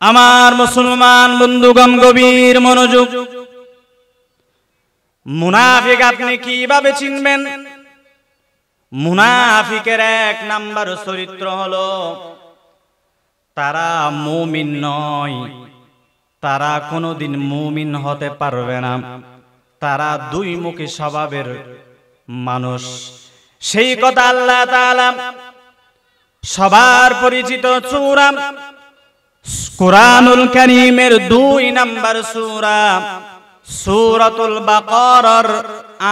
আমার মুসলমান বন্ধুগণ গভীর মনোযোগ। মুনাফিক আপনি কিভাবে চিনবেন? মুনাফিকের এক নাম্বার চরিত্র হলো তারা মুমিন নয়, তারা কোনোদিন মুমিন হতে পারবে না, তারা দুই মুখী স্বভাবের মানুষ। সেই কথা আল্লাহ তাআলা সবার পরিচিত সূরা কুরআনুল কারীমের 2 নাম্বার সূরা সূরাতুল বাকারার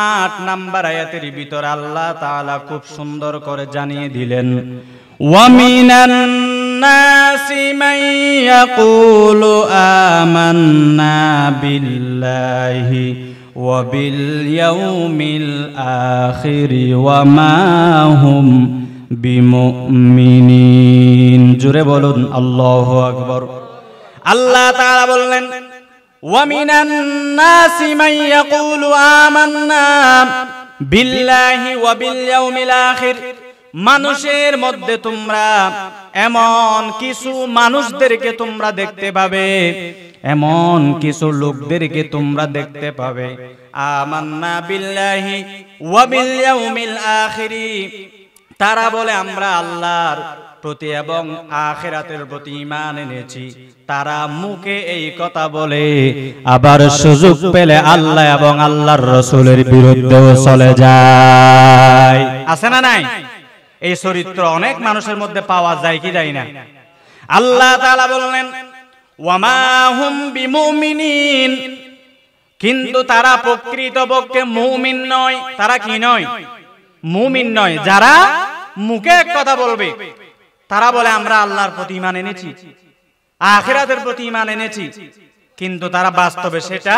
8 নাম্বার আয়াতের ভিতরে আল্লাহ তাআলা খুব সুন্দর করে জানিয়ে দিলেন, ওয়া মিনান নাসি মান ইয়াকুলু আমান্না বিল্লাহি ওয়া বিল ইয়াউমিল আখির ওয়া মা হুম বিমুমিনিন। জোরে বলুন আল্লাহু আকবার। আল্লাহ তাআলা বললেন, ওয়া মিনান নাসি মান ইয়াকুলু আমান্না বিল্লাহি ওয়া বিল ইয়াউমিল আখির। মানুষের মধ্যে তোমরা এমন কিছু মানুষদেরকে তোমরা দেখতে পাবে, এমন কিছু লোকদেরকে তোমরা দেখতে পাবে, আমান্না বিল্লাহি ওয়া বিল ইয়াউমিল আখির, তারা বলে আমরা আল্লাহর প্রতি এবং আখিরাতের প্রতি ঈমান এনেছি। তারা মুখে এই কথা বলে, আবার সুযোগ পেলে আল্লাহ এবং আল্লাহর রাসূলের বিরুদ্ধেও চলে যায়। আছে না নাই? এই চরিত্র অনেক মানুষের মধ্যে পাওয়া যায় কি যায় না? আল্লাহ তাআলা বললেন, ওয়া মা হুম বিমুমিনিন, কিন্তু তারা প্রকৃতপক্ষে মুমিন নয়। তারা কি নয়? মুমিন নয়। যারা মুখে এক কথা বলবে, তারা বলে আমরা আল্লাহর প্রতি ঈমান এনেছি, আখিরাতের প্রতি ঈমান এনেছি, কিন্তু তারা বাস্তবে সেটা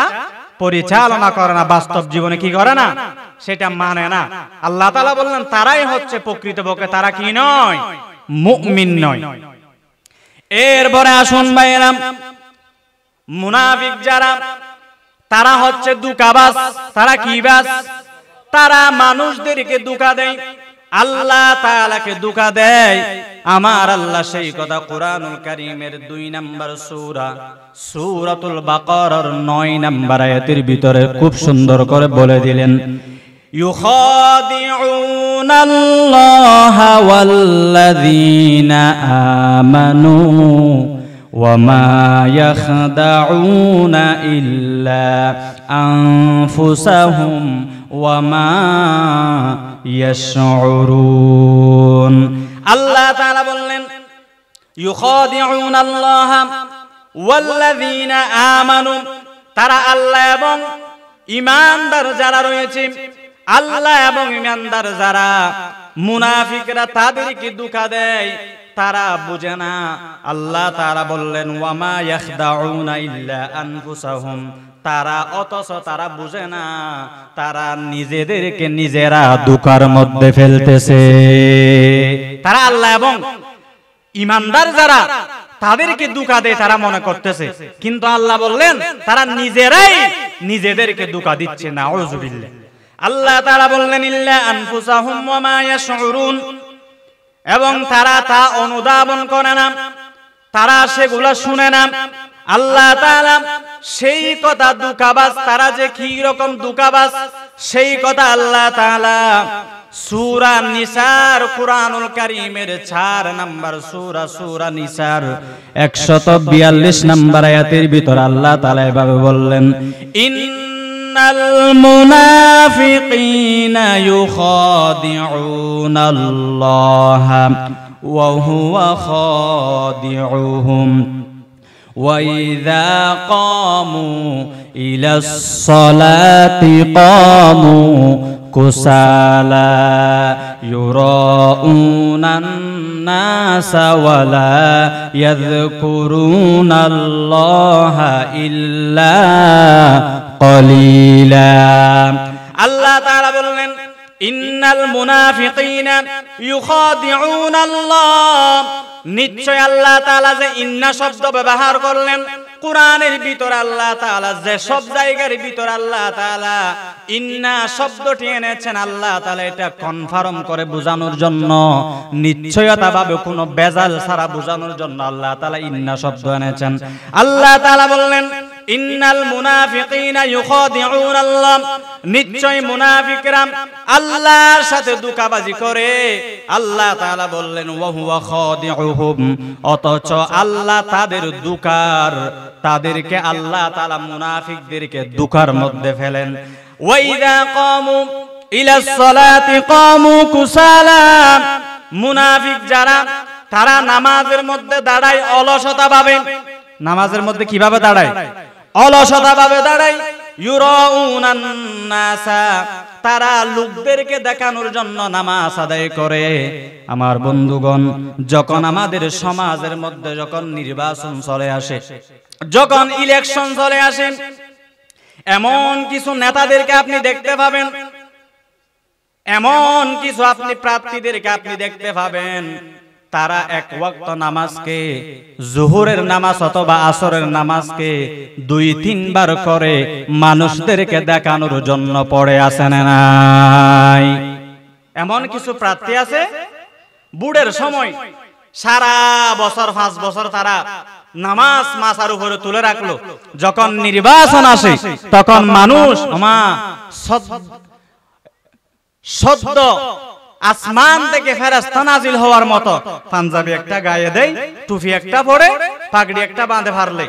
পরিচালনা করে না, বাস্তব জীবনে কি করে না, সেটা মানে না। আল্লাহ তাআলা বললেন তারাই হচ্ছে প্রকৃতপক্ষে তারা কি নয়? মুমিন নয়। এরপরে আসুন ভাইরা, মুনাফিক যারা, তারা হচ্ছে ধোঁকাবাজ। তারা কি বাজ? তারা মানুষদেরকে ধোঁকা দেয়, আল্লাহ তাআলাকে ধোঁকা দেয়। আমার আল্লাহ সেই কথা কুরআনুল কারীমের 2 নাম্বার সূরা সূরাতুল বাকারার 9 নাম্বার আয়াতের ভিতরে খুব সুন্দর করে বলে দিলেন, ইউখাদিউনাল্লাহা ওয়াল্লাযীনা আমানু ওয়া মা ইয়াখদাউনা ইল্লা আনফুসাহুম ওয়া মা ইয়াশউরুন। আল্লাহ তাআলা বললেন, ইউখাদিউনাল্লাহা ওয়াল্লাযীনা আমানু, তারা আল্লাহ এবং ঈমানদার যারা রয়েছে, আল্লাহ এবং ঈমানদার যারা মুনাফিকরা তাদেরকে ধোঁকা দেয়, তারা বুঝে না। আল্লাহ তাআলা বললেন, ওয়া মা ইয়াখদাউনা ইল্লা আনফুসাহুম, তারা অথচ তারা বুঝে না, তারা নিজেদেরকে নিজেরা ধোঁকার মধ্যে ফেলতেছে। তারা আল্লাহ এবং ঈমানদার যারা তাদেরকে ধোঁকা দেয়, তারা মনে করতেছে, কিন্তু আল্লাহ বললেন তারা নিজেরাই নিজেদেরকে ধোঁকা দিচ্ছে। নাউযুবিল্লাহ। আল্লাহ তাআলা বললেন, ইল্লা আনফুসাহুম ওয়া মা ইয়াশউরুন, এবং তারা তা অনুধাবন করে না, তারা সেগুলা শুনে না। আল্লাহ তাআলা সেই কথা ধোঁকাবাজ, তারা যে কি রকম ধোঁকাবাজ সেই কথা আল্লাহ তাআলা সূরা নিসার কুরআনুল কারীমের 4 নাম্বার সূরা সূরা নিসার 142 নাম্বার আয়াতের ভিতর আল্লাহ তাআলা এভাবে বললেন, ইন্নাল মুনাফিকিনা ইউখাদিউনাল্লাহা ওয়া হুয়া খাদিউহুম وَإِذَا قَامُوا إِلَى الصَّلَاةِ قَامُوا كُسَالَى يُرَاءُونَ النَّاسَ وَلَا يَذْكُرُونَ اللَّهَ إِلَّا قَلِيلًا। আল্লাহ তাআলা বললেন, ইন্নাল মুনাফিকিনা ইউখাদিউনাল্লাহ, নিশ্চয় আল্লাহ তাআলা যে ইন্না শব্দ ব্যবহার করলেন, কোরআনের ভিতর আল্লাহ তাআলা যে সব জায়গার ভিতর আল্লাহ তাআলা ইন্না শব্দটি এনেছেন, আল্লাহ তাআলা এটা কনফার্ম করে বোঝানোর জন্য, নিশ্চয়তাভাবে কোনো বেজাল ছাড়া বোঝানোর জন্য আল্লাহ তাআলা ইন্না শব্দ এনেছেন। আল্লাহ তাআলা বললেন ইন্নাল মুনাফিকিনা ইউখাদিউন আল্লাহ, নিশ্চয় মুনাফিকরা আল্লাহর সাথে ধোঁকাবাজি করে। আল্লাহ তাআলা বললেন ওয়া হুয়া খাদিউহুম, অথচ আল্লাহ তাদের ধোঁকার, তাদেরকে আল্লাহ তাআলা মুনাফিকদেরকে ধোঁকার মধ্যে ফেলেন। ওয়া ইযা কামু ইলাস সালাতি কামু কুসালা, মুনাফিক যারা তারা নামাজের মধ্যে দাঁড়ায় অলসতা ভাবে। নামাজের মধ্যে কিভাবে দাঁড়ায়? অলসতা ভাবে দাঁড়ায়। ইউরাউনান নাসা, তারা লোকদেরকে দেখানোর জন্য নামাজ আদায় করে। আমার বন্ধুগণ, যখন আমাদের সমাজের মধ্যে যখন নির্বাচন চলে আসে, যখন ইলেকশন চলে আসে, এমন কিছু নেতাদেরকে আপনি দেখতে পাবেন, এমন কিছু আপনি প্রার্থীদেরকে আপনি দেখতে পাবেন, তারা এক ওয়াক্ত নামাজকে, জোহরের নামাজ অথবা আসরের নামাজকে 2-3 বার করে মানুষদেরকে দেখানোর জন্য পড়ে আসে না নাই? এমন কিছু প্রার্থী আছে বুড়ের সময় সারা বছর 5 বছর তারা নামাজ মাথার উপরে তুলে রাখলো, যখন নির্বাচন আসে তখন মানুষ সদ্য আসমান থেকে ফেরেশতা নাজিল হওয়ার মতো পাঞ্জাবি একটা গায়ে দেয়, টুপি একটা পরে, পাগড়ি একটা বাঁধে ফারলে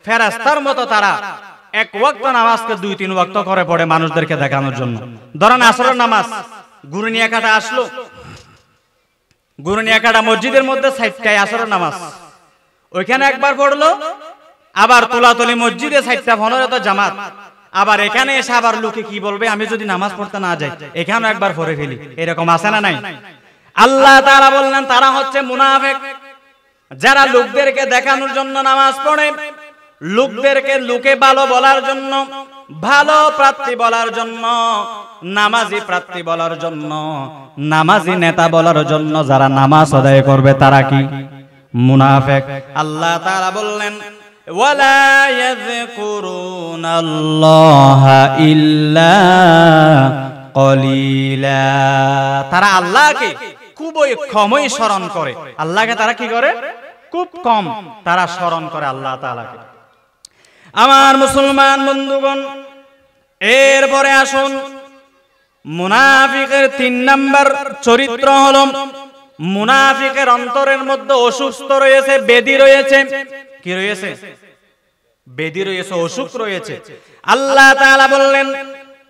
ফেরেশতার মতো তারা এক ওয়াক্ত নামাজকে 2-3 ওয়াক্ত করে পড়ে মানুষদেরকে দেখানোর জন্য। ধরেন আসরের নামাজ, গুরুনিয়াকাটা আসলো, গুরুনিয়াকাটা মসজিদের মধ্যে 60টায় আসরের নামাজ, ওইখানে একবার পড়লো, আবার তোলাতলি মসজিদে 60টা তো জামাত, আবার এখানে এসে আবার লোকে কি বলবে আমি যদি নামাজ পড়তে না যাই, এখানে একবার পড়ে ফেলি, এরকম আছে না নাই? আল্লাহ তাআলা বললেন তারা হচ্ছে মুনাফিক, যারা লোকদেরকে দেখানোর জন্য নামাজ পড়ে, লোকদেরকে লোকে ভালো বলার জন্য, ভালো প্রার্থী বলার জন্য, নামাজি প্রার্থী বলার জন্য, নামাজি নেতা বলার জন্য যারা নামাজ আদায় করবে তারা কি? মুনাফিক। আল্লাহ তাআলা বললেন ওয়ালা ইয়াযকুরুনাল্লাহা ইল্লা কলিলা, তারা আল্লাহকে খুবই কমই স্মরণ করে। আল্লাহকে তারা কি করে? খুব কম তারা স্মরণ করে আল্লাহ তাআলাকে। আমার মুসলমান বন্ধুগণ, এরপরে আসুন মুনাফিকের 3 নাম্বার চরিত্র হলো, মুনাফিকের অন্তরের মধ্যে অসুস্থ রয়েছে, বেদি রয়েছে। কি রয়েছে? বেদি রয়েছে, অসুখ রয়েছে। আল্লাহ তাআলা বললেন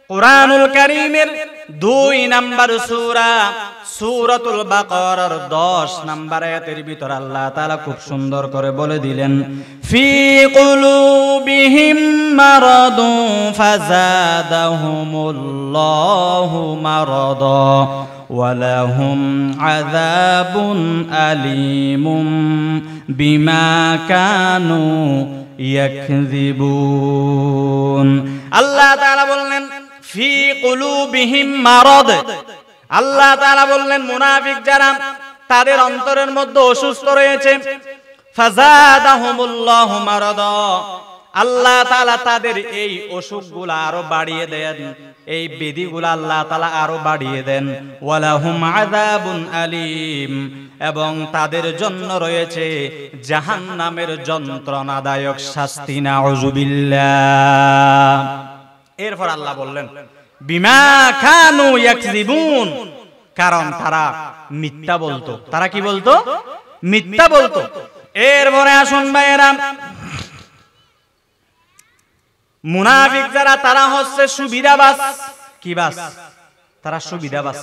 কুরআনুল কারীমের 2 নাম্বার সূরা সূরাতুল বাকারার 10 নাম্বার আয়াতের ভিতর আল্লাহ তাআলা খুব সুন্দর করে বলে দিলেন ফি কুলুবিহিম মারাদুন ফাযাদাহুমুল্লাহু মারাদা ওয়ালাহুম আযাবুন আলীমুম বিমা কানু ইয়াকযিবুন। আল্লাহ তাআলা বললেন ফি কুলুবিহিম মারাদ, আল্লাহ তাআলা বললেন মুনাফিক যারা তাদের অন্তরের মধ্যে অসুস্থ রয়েছে, ফাযাদাহুমুল্লাহু মারাদা, আল্লাহ তাআলা তাদের এই অসুখগুলো আরো বাড়িয়ে দেন, এই ব্যাধিগুলো আল্লাহ তাআলা আরো বাড়িয়ে দেন। ওয়ালাহুম আযাবুন আলীম, এবং তাদের জন্য রয়েছে জাহান্নামের যন্ত্রণাদায়ক শাস্তি। নাউযুবিল্লাহ। এরপর আল্লাহ বললেন বিমা কানু ইয়াকযিবুন, কারণ তারা মিথ্যা বলতো। তারা কি বলতো? মিথ্যা বলতো। এরপরে আসুন ভাইয়েরা, মুনাফিক যারা তারা হচ্ছে সুবিধাবাজ। কি বাস? তারা সুবিধাবাজ।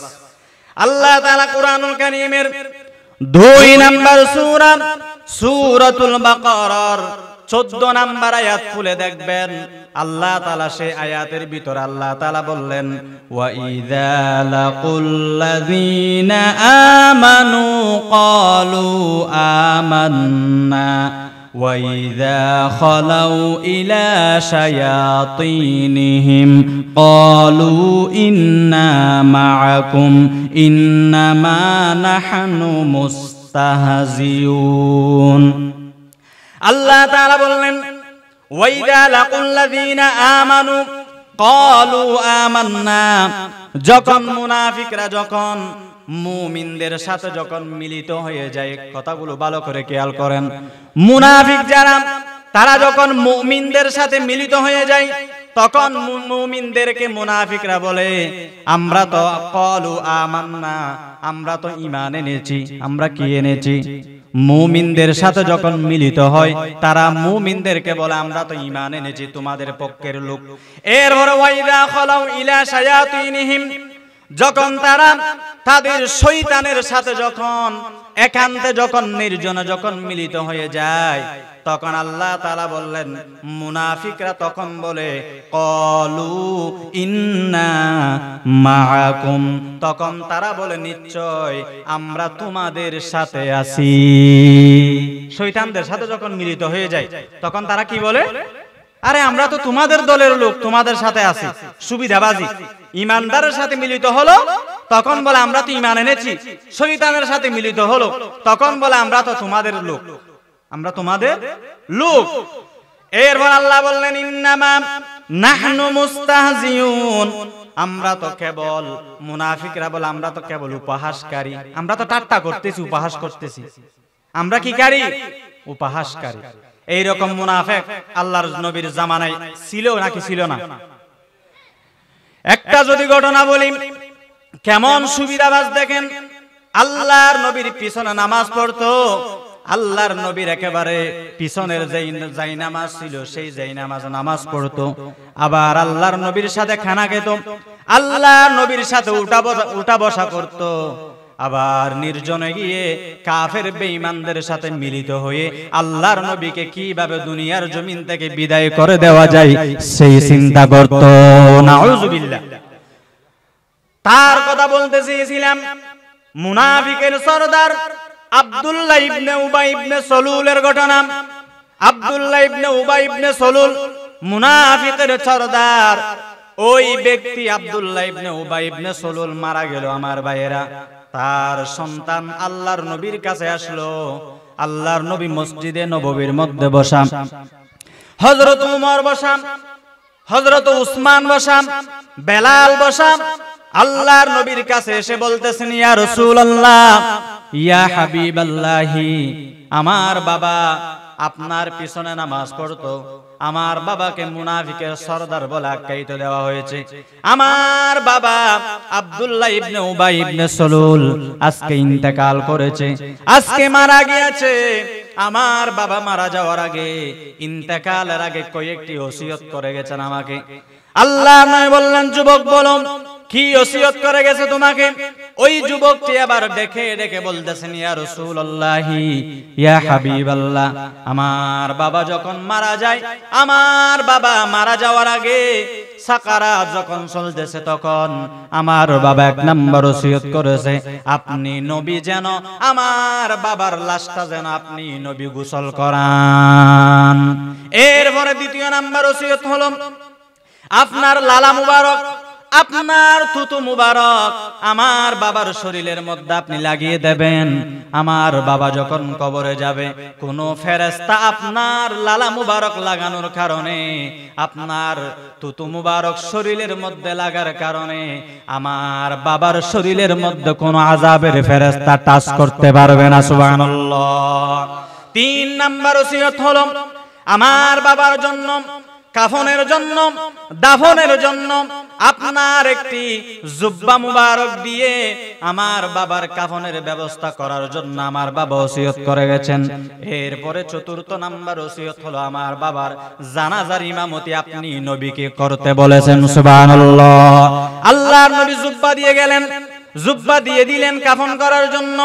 আল্লাহ তাআলা কুরআনুল কারীমের 2 নাম্বার সূরা সূরাতুল বাকারার 14 নাম্বার আয়াত খুলে দেখবেন, আল্লাহ তাআলা সেই আয়াতের ভিতর আল্লাহ তাআলা বললেন ওয়া ইযা লাকুল্লাযীনা আমানু ক্বালু আমান্না ওয়া ইযা খালাউ ইলা শায়াতিনহিম ক্বালু ইন্না মাআকুম ইন্নামা নাহনু মুস্তাহজিউন। আল্লাহ তাআলা বললেন ওয়াইদা লাকুল্লাযীনা আমানু ক্বালু আমান্না, যখন মুনাফিকরা যখন মুমিনদের সাথে যখন মিলিত হয়ে যায়, কথাগুলো ভালো করে খেয়াল করেন, মুনাফিক যারা তারা যখন মুমিনদের সাথে মিলিত হয়ে যায় তখন মুমিনদেরকে মুনাফিকরা বলে আমরা তো ক্বালু আমান্না, আমরা তো ঈমান এনেছি। আমরা কি এনেছি? মুমিনদের সাথে যখন মিলিত হয় তারা মুমিনদেরকে বলে আমরা তো ঈমান এনেছি, তোমাদের পক্ষের লোক। এরপরে ওয়াইদা খালাউ ইলা শায়াতিনহিম, যখন তারা তাদের শয়তানের সাথে যখন একান্তে যখন নির্জনে যখন মিলিত হয়ে যায় তখন আল্লাহ তাআলা বললেন মুনাফিকরা তখন বলে ক্বালু ইন্না মাআকুম, তখন তারা বলে নিশ্চয় আমরা তোমাদের সাথে আছি। শয়তানদের সাথে যখন মিলিত হয়ে যায় তখন তারা কি বলে? আরে আমরা তো তোমাদের দলের লোক, তোমাদের সাথে আছি। সুবিধাবাজি। ঈমানদারের সাথে মিলিত হলো তখন বলে আমরা তো ঈমান এনেছি। শয়তানের সাথে মিলিত হলো তখন বলে আমরা তো তোমাদের লোক, আমরা তোমাদের লোক। এরপর আল্লাহ বললেন ইন্নামা নাহনু মুস্তাহজিউন, আমরা তো কেবল, মুনাফিকরা বলে আমরা তো কেবল উপহাসকারী, আমরা তো ঠাট্টা করতেছি, উপহাস করতেছি। আমরা কি কারি? উপহাসকারী। এইরকম মুনাফিক আল্লাহর নবীর জামানায় ছিল নাকি ছিল না? একটা যদি ঘটনা বলি, কেমন সুবিধাবাজ দেখেন। আল্লাহর নবীর পিছনে নামাজ পড়তো, আল্লাহর নবীর একেবারে পিছনের যেই নামাজ ছিল সেই যেই নামাজ পড়তো। আবার আল্লাহর নবীর সাথে খানা খেত, আল্লাহর নবীর সাথে উঠা বসা করত। আবার নির্জনে গিয়ে কাফের বেঈমানদের সাথে মিলিত হয়ে আল্লাহর নবীকে কিভাবে দুনিয়ার জমিন থেকে বিদায় করে দেওয়া যায় সেই চিন্তা করত। নাউযুবিল্লাহ। তার কথা বলতে চেয়েছিলাম, মুনাফিকের সরদার আব্দুল্লাহ ইবনে উবাই ইবনে সলুলের ঘটনা। আব্দুল্লাহ ইবনে উবাই ইবনে সলুল মুনাফিকের সরদার। ওই ব্যক্তি আব্দুল্লাহ ইবনে উবাই ইবনে সলুল মারা গেল আমার ভাইয়েরা। তার সন্তান আল্লাহর নবীর কাছে আসলো। আল্লাহর নবী মসজিদে নববীর মধ্যে বসা, হযরত উমর বসা, হযরত উসমান বসা, বেলাল বসা। আল্লাহর নবীর কাছে এসে বলতেছেন ইয়া রাসূলুল্লাহ, ইয়া হাবিবাল্লাহি, আমার বাবা আপনার পিছনে নামাজ পড়তো, আমার বাবাকে মুনাফিকের সরদার বলে আখ্যায়িত দেওয়া হয়েছে। আমার বাবা আব্দুল্লাহ ইবনে উবাই ইবনে সলুল আজকে ইন্তেকাল করেছে, আজকে মারা গিয়েছে। আমার বাবা মারা যাওয়ার আগে, ইন্তেকালের আগে কয়েকটি ওসিয়ত করে গেছেন আমাকে। আল্লাহ নবী বললেন যুবক বলো কি ওসিয়ত করে গেছে তোমাকে? ওই যুবকটি আবার ডেকে ডেকে বলতেছেন ইয়া রাসূলুল্লাহি, ইয়া হাবিবাল্লাহ, আমার বাবা যখন মারা যায়, আমার বাবা মারা যাওয়ার আগে সাকারাত যখন চলতেছে তখন আমার বাবা এক নাম্বার ওসিয়ত করেছে আপনি নবী যেন আমার বাবার লাশটা যেন আপনি নবী গোসল করান। এরপরে দ্বিতীয় নাম্বার ওসিয়ত হলো আপনার লালা মুবারক, আপনার থুতু মুবারক আমার বাবার শরীরের মধ্যে আপনি লাগিয়ে দেবেন। আমার বাবা যখন কবরে যাবে, কোন ফেরেশতা আপনার লালা মুবারক লাগানোর কারণে, আপনার থুতু মুবারক শরীরের মধ্যে লাগার কারণে আমার বাবার শরীরের মধ্যে কোন আযাবের ফেরেশতা টাচ করতে পারবে না। সুবহানাল্লাহ। তিন নাম্বার ওসিয়ত হলো আমার বাবার জন্য, কাফনের জন্য, দাফনের জন্য আপনার একটি জুব্বা মুবারক দিয়ে আমার বাবার কাফনের ব্যবস্থা করার জন্য আমার বাবা ওসিয়ত করে গেছেন। এরপরে চতুর্থ নাম্বার ওসিয়ত হলো আমার বাবার জানাজার ইমামতি আপনি নবীকে করতে বলেছেন। সুবহানাল্লাহ। আল্লাহর নবী জুব্বা দিয়ে গেলেন, জুব্বা দিয়ে দিলেন কাফন করার জন্য।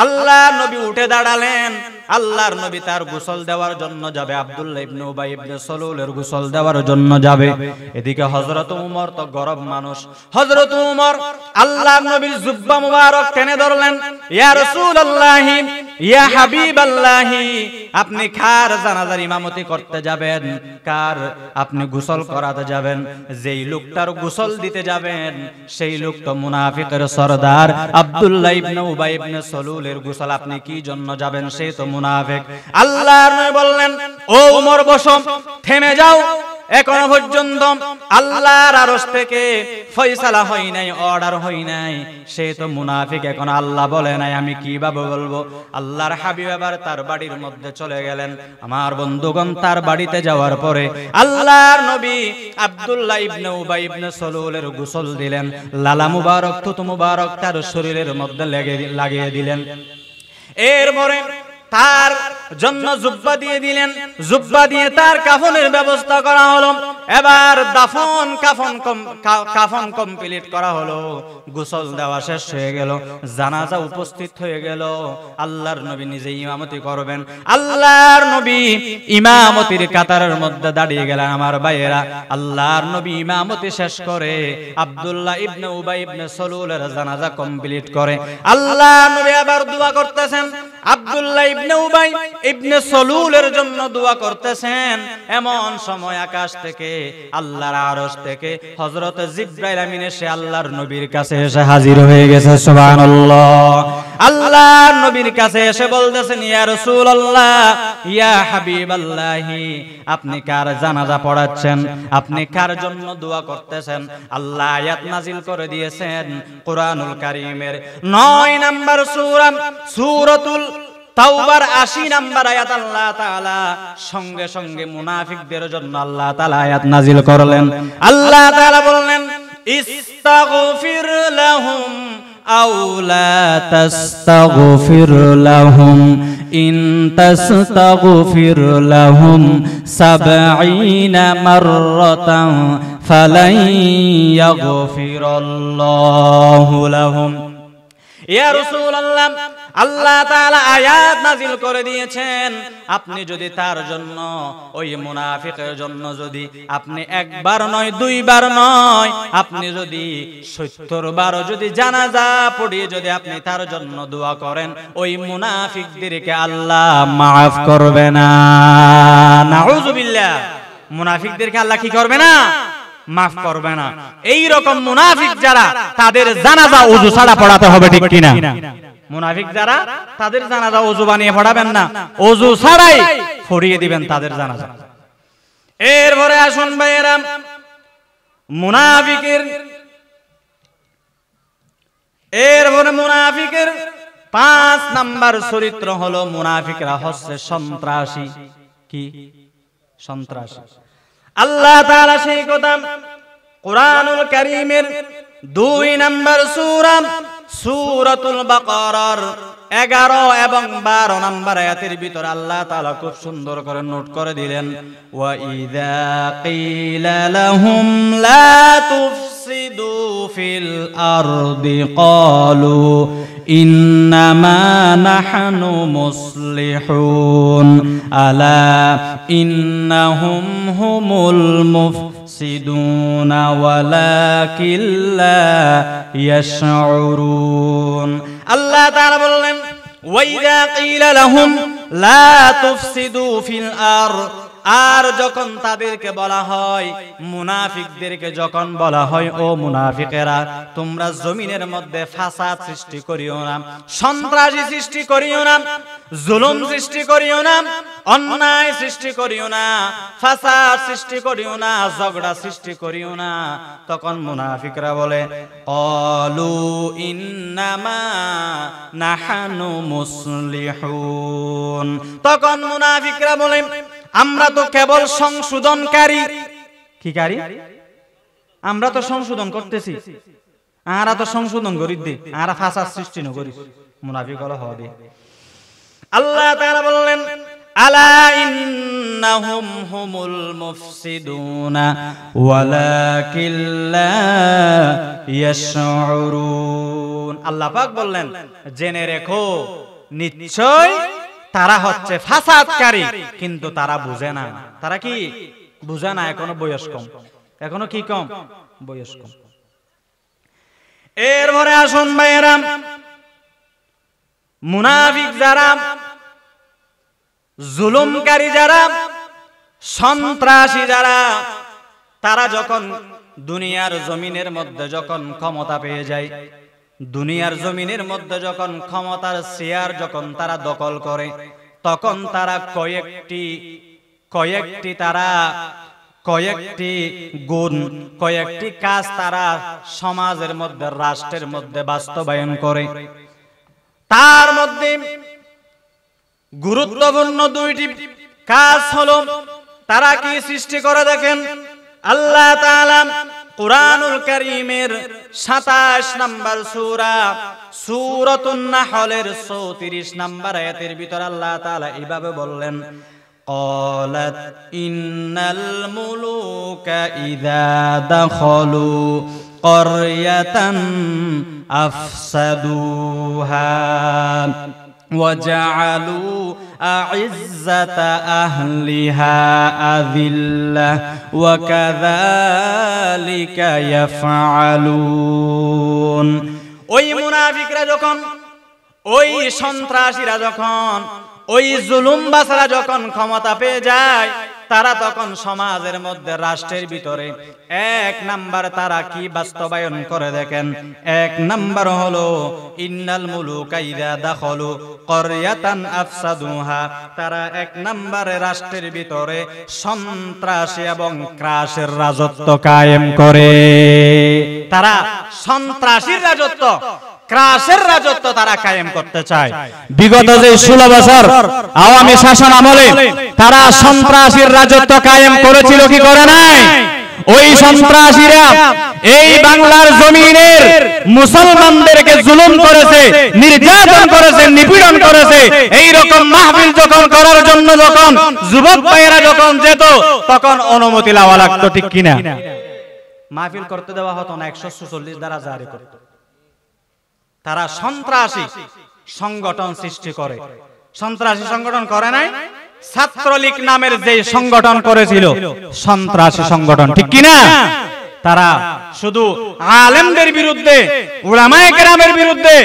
আল্লাহর নবী উঠে দাঁড়ালেন, আল্লাহর নবী তার গোসল দেওয়ার জন্য যাবে, আব্দুল্লাহ ইবনে উবাই ইবনে সলুলের গোসল দেওয়ার জন্য যাবে। এদিকে হযরত উমর তো গরব মানুষ, হযরত উমর আল্লাহর নবীর জুব্বা মুবারক টেনে ধরলেন, ইয়া রাসূলুল্লাহ ইয়া হাবিবাল্লাহি, আপনি কার জানাজার ইমামতি করতে যাবেন, কার আপনি গোসল করাতে যাবেন? যেই লোকটার গোসল দিতে যাবেন সেই লোক তো মুনাফিকের সরদার আব্দুল্লাহ ইবনে উবাই ইবনে সলুলের গোসল আপনি কি জন্য যাবেন? সেই তো মুনাফিক। আল্লাহর নবী বললেন, ও ওমর বসো, থেমে যাও, এখনো পর্যন্ত আল্লাহর আরশ থেকে ফয়সালা হয় নাই, অর্ডার হয় নাই, সে তো মুনাফিক। এখন আল্লাহ বলে নাই, আমি কিভাবে বলবো? আল্লাহর হাবিব আবার তার বাড়ির মধ্যে চলে গেলেন। আমার বন্ধুগণ, তার বাড়িতে যাওয়ার পরে আল্লাহর নবী আব্দুল্লাহ ইবনে উবাই ইবনে সলুলের গোসল দিলেন। লালা মুবারক, থুতু মুবারক তার শরীরের মধ্যে লাগিয়ে দিলেন। এরপরে তার জন্য জুব্বা দিয়ে দিলেন, জুব্বা দিয়ে তার কাফনের ব্যবস্থা করা হলো। এবার কাফন কমপ্লিট করা হলো, গোসল দেওয়া শেষ হয়ে গেল, জানাজা উপস্থিত হয়ে গেল। আল্লাহর নবী নিজে ইমামতি করবেন। আল্লাহর নবী ইমামতির কাতারের মধ্যে দাঁড়িয়ে গেলেন। আমার ভাইয়েরা, আল্লাহর নবী ইমামতি শেষ করে আব্দুল্লাহ ইবনে উবাই ইবনে সলুলের জানাজা কমপ্লিট করে আল্লাহর নবী আবার দোয়া করতেছেন। আব্দুল্লাহ ইবনে উবাই ইবনে সলুলের জন্য দোয়া করতেছেন। এমন সময় আকাশ থেকে, আল্লাহর আরশ থেকে হযরত জিবরাইল আমিন এসে আল্লাহর নবীর কাছে এসে হাজির হয়ে গেছে। সুবহানাল্লাহ। আল্লাহর নবীর কাছে এসে বলতেছেন, ইয়া রাসূলুল্লাহ, ইয়া হাবিবাল্লাহি, আপনি কার জানাজা পড়াচ্ছেন? আপনি কার জন্য দোয়া করতেছেন? আল্লাহ আয়াত নাজিল করে দিয়েছেন কোরআনুল কারীমের 9 নম্বর সূরা, সূরাতুল তাওবার 80 নম্বর আয়াত। আল্লাহ তাআলা সঙ্গে সঙ্গে মুনাফিকদের জন্য আল্লাহ তাআলা আয়াত নাজিল করলেন। আল্লাহ তাআলা বললেন, ইস্তাগফির লাহুম আও লা তাস্তাগফির লাহুম ইন তাস্তাগফির লাহুম 70 মাররাতান ফালাই ইয়াগফিরাল্লাহু লাহুম। ইয়া রাসূলুল্লাহ, আল্লাহ তাআলা আয়াত নাজিল করে দিয়েছেন, আপনি যদি তার জন্য, ওই মুনাফিকের জন্য যদি আপনি একবার নয়, দুইবার নয়, আপনি যদি 70 বার যদি জানাজা পড়িয়ে যদি আপনি তার জন্য দোয়া করেন, ওই মুনাফিকদেরকে আল্লাহ মাফ করবে না। নাউযুবিল্লাহ। মুনাফিকদেরকে আল্লাহ কি করবে না? মাফ করবে না। এই রকম মুনাফিক যারা, তাদের জানাজা ওযু ছাড়া পড়াতে হবে, ঠিক কিনা? মুনাফিক যারা, তাদের জানাজা ওযু বানিয়ে পড়াবেন না, ওযু ছাড়াই পড়িয়ে দিবেন তাদের জানাজা। এরপরে আসুন ভাইয়েরা, মুনাফিকের 5 নাম্বার চরিত্র হলো, মুনাফিকরা হচ্ছে সন্ত্রাসী। কি? সন্ত্রাসী। আল্লাহ তাআলা সেই কথা কোরআনুল কারীমের 2 নম্বর সূরা, সূরাতুল বাকারার 11 এবং 12 নম্বর আয়াতের ভিতর আল্লাহ তাআলা খুব সুন্দর করে নোট করে দিলেন, ওয়া ইযা কিলা লাহুম লা তুফসিদু ফিল আরদি ক্বালু ইন্নামা নাহনু মুসলিহুন আলা ইন্নাহুম হুমুল মুফসিদুনা ওয়ালাকিন লা ইয়াশউরুন। আল্লাহ তাআলা বললেন, ওয়া ইযা কিলা লাহুম লা তুফসিদু ফিল আরদ, আর যখন তাদেরকে বলা হয়, মুনাফিকদেরকে যখন বলা হয়, ও মুনাফিকেরা, তোমরা জমিনের মধ্যে ফাসাদ সৃষ্টি করিও না, সন্ত্রাসী সৃষ্টি করিও না, জুলুম সৃষ্টি করিও না, অন্যায় সৃষ্টি করিও না, ফাসাদ সৃষ্টি করিও না, ঝগড়া সৃষ্টি করিও না, তখন মুনাফিকরা বলে, ক্বালু ইন্নামা নাহনু মুসলিহুন। তখন মুনাফিকরা বলে, আমরা তো কেবল সংশোধনকারী। কি কারি? আমরা তো সংশোধন করতেছি, আরা তো সংশোধন করি দে, আরা ফাসাদ সৃষ্টি না করি। মুনাফিক হলো হবে। আল্লাহ তাআলা বললেন, আলা ইন্নাহুম হুমুল মুফসিদুনা ওয়ালাকিন লা ইয়াশউরুন। আল্লাহ পাক বললেন, জেনে রেখো, নিশ্চয় তারা হচ্ছে ফাসাদকারী, কিন্তু তারা বুঝে না। তারা কি বুঝে না? এখনো বয়স কম। এখনো কি কম? বয়স কম। এরপরে আসুন ভাইয়েরা, মুনাফিক যারা, জুলুমকারী যারা, সন্ত্রাসী যারা, তারা যখন দুনিয়ার জমিনের মধ্যে যখন ক্ষমতা পেয়ে যায়, দুনিয়ার জমিনের মধ্যে যখন ক্ষমতার চেয়ার যখন তারা দখল করে, তখন তারা কয়েকটি গুণ, কয়েকটি কাজ তারা সমাজের মধ্যে, রাষ্ট্রের মধ্যে বাস্তবায়ন করে। তার মধ্যে গুরুত্বপূর্ণ দুইটি কাজ হলো, তারা কি সৃষ্টি করে দেখেন, আল্লাহ তাআলা কুরআনুল কারীমের ২৭ নম্বর সূরা সূরাতুন নাহলের ৩৪ নম্বর আয়াতের ভিতর আল্লাহ তাআলা এইভাবে বললেন, ক্বালাত ইন্নাল মুলুকা ইযা দাখালু ক্বরয়াতান আফসাদুহা وجعلوا أعزة أهلها أذلة وكذلك يفعلون। ওই মুনাফিকরা যখন, ওই সন্ত্রাসীরা যখন, ওই জুলুমবাজরা যখন ক্ষমতা পেয়ে যায়, তারা তখন সমাজের মধ্যে, রাষ্ট্রের ভিতরে এক নাম্বার তারা কি বাস্তবায়ন করে দেখেন, এক নাম্বার হলো ইন্নাল মুলুকা ইযা দাখালু ক্বরয়াতান আফসাদুহা, তারা এক নম্বরে রাষ্ট্রের ভিতরে সন্ত্রাসী এবং ক্রাসের রাজত্ব কায়েম করে। তারা সন্ত্রাসীর রাজত্ব, ক্রাসের রাজত্ব তারা কায়েম করতে চায়। বিগত যে 16 বছর আওয়ামী শাসন আমলে তারা সন্ত্রাসীর রাজত্ব কায়েম করেছিল কি করে নাই? ওই সন্ত্রাসীরা এই বাংলার জমিনের মুসলমানদেরকে জুলুম করেছে, নির্যাতন করেছে, নিপীড়ন করেছে। এই রকম মাহফিল যখন করার জন্য যখন যুবক ভাইয়েরা যখন যেত, তখন অনুমতি লওয়া লাগতো, ঠিক কিনা? মাহফিল করতে দেওয়া হতো না, 144 দ্বারা জারি করত। তারা সন্ত্রাসী সংগঠন সৃষ্টি করে। সন্ত্রাসী সংগঠন করে নাই, ছাত্রলীগ নামের যে সংগঠন করেছিল সন্ত্রাসী সংগঠন, ঠিক কিনা? তারা শুধু আলেমদের বিরুদ্ধে, উলামায়ে কেরামের বিরুদ্ধে,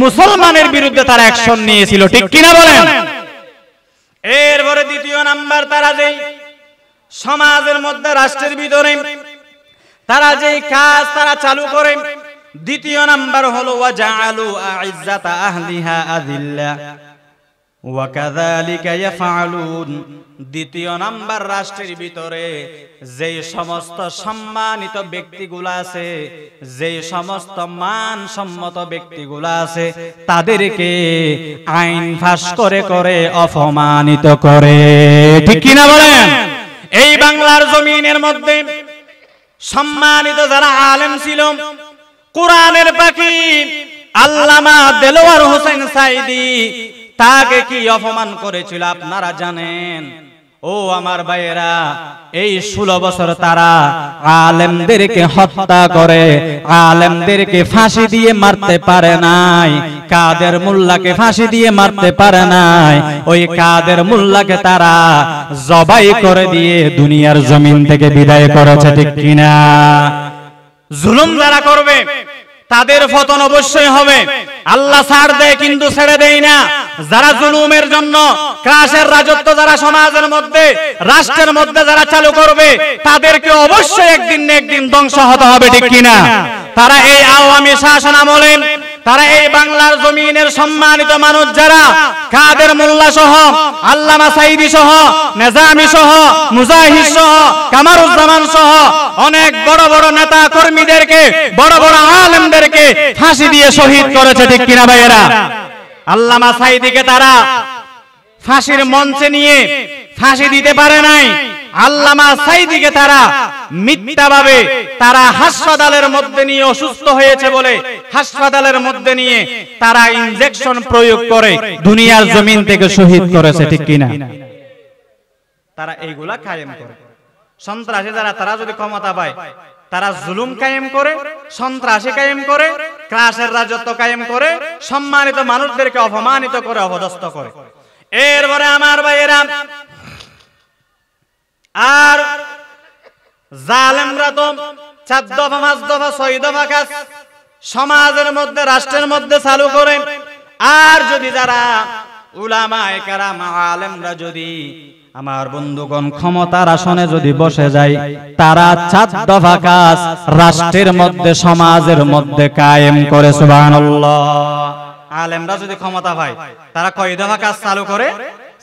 মুসলমানের বিরুদ্ধে তারা অ্যাকশন নিয়েছিল, ঠিক কিনা বলেন? এরপরে দ্বিতীয় নাম্বার, তারা যেই সমাজের মধ্যে, রাষ্ট্রের ভিতরে তারা যেই কাজ তারা চালু করে, দ্বিতীয় নাম্বার হলো ওয়াজআলু আ'ইজ্জাতা আহলিহা আযিল্লা ওয়া কাযালিকা ইয়াফআলুন। দ্বিতীয় নাম্বার, রাষ্ট্রের ভিতরে যে সমস্ত সম্মানিত ব্যক্তিগুলো আছে, যে সমস্ত মানসম্মত ব্যক্তিগুলো আছে, তাদেরকে আইন ফাঁস করে করে অপমানিত করে, ঠিক কিনা বলেন? এই বাংলার জমিনের মধ্যে সম্মানিত যারা আলেম ছিল, কুরআনের পাখি আল্লামা দেলোয়ার হোসেন সাঈদী, তাকে কি অপমান করেছিল আপনারা জানেন? ও আমার ভাইয়েরা, এই 16 বছর তারা আলেমদেরকে হত্যা করে, আলেমদেরকে ফাঁসি দিয়ে মারতে পারে নাই। কাদের মোল্লাকে ফাঁসি দিয়ে মারতে পারে নাই, ওই কাদের মোল্লাকে তারা জবাই করে দিয়ে দুনিয়ার জমিন থেকে বিদায় করেছে, ঠিক কিনা? জুলুম যারা করবে তাদের পতন অবশ্যই হবে। আল্লাহ ছাড় দেয় কিন্তু ছেড়ে দেয় না। যারা জুলুমের জন্য, ক্রাসের রাজত্ব যারা সমাজের মধ্যে, রাষ্ট্রের মধ্যে যারা চালু করবে, তাদেরকে অবশ্যই একদিন না একদিন ধ্বংস হতে হবে, ঠিক কিনা? তারা এই আওয়ামী শাসন আমলে, তারা এই বাংলার জমিনের সম্মানিত মানুষ যারা, কাদের মোল্লা সহ, আল্লামা সাঈদী সহ, নেজামী সহ, মুজাহিদ সহ, কামারুজ্জামান সহ অনেক বড় বড় নেতা কর্মীদেরকে, বড় বড় আলেমদেরকে ফাঁসি দিয়ে শহীদ করেছে, ঠিক কিনা ভাইয়েরা? আল্লামা সাঈদীকে তারা ফাঁসির মঞ্চে নিয়ে ফাঁসি দিতে পারে নাই। আল্লামা সাঈদীকে তারা মিথ্যাভাবে তারা হাসপাতালের মধ্যে নিয়ে, অসুস্থ হয়েছে বলে হাসপাতালের মধ্যে নিয়ে তারা ইনজেকশন প্রয়োগ করে দুনিয়ার জমিন থেকে শহীদ করেছে, ঠিক কিনা? তারা এইগুলা কায়েম করে। সন্ত্রাসী যারা, তারা যদি ক্ষমতা পায়, তারা জুলুম কায়েম করে, সন্ত্রাসী কায়েম করে, ক্রাসের রাজত্ব কায়েম করে, সম্মানিত মানুষদেরকে অপমানিত করে, অপদস্থ করে। এরপরে আমার ভাইয়েরা, আর জালেমরা তো 4 দফা 5 দফা 6 দফা কাজ সমাজের মধ্যে, রাষ্ট্রের মধ্যে চালু করে। আর যদি যারা উলামায়ে কেরাম আলেমরা যদি আমার বন্ধুগণ ক্ষমতার আসনে যদি বসে যায়, তারা 4 দফা কাজ রাষ্ট্রের মধ্যে সমাজের মধ্যে কায়েম করে। সুবহানাল্লাহ। আলেমরা যদি ক্ষমতা পায়, তারা কয় দফা কাজ চালু করে?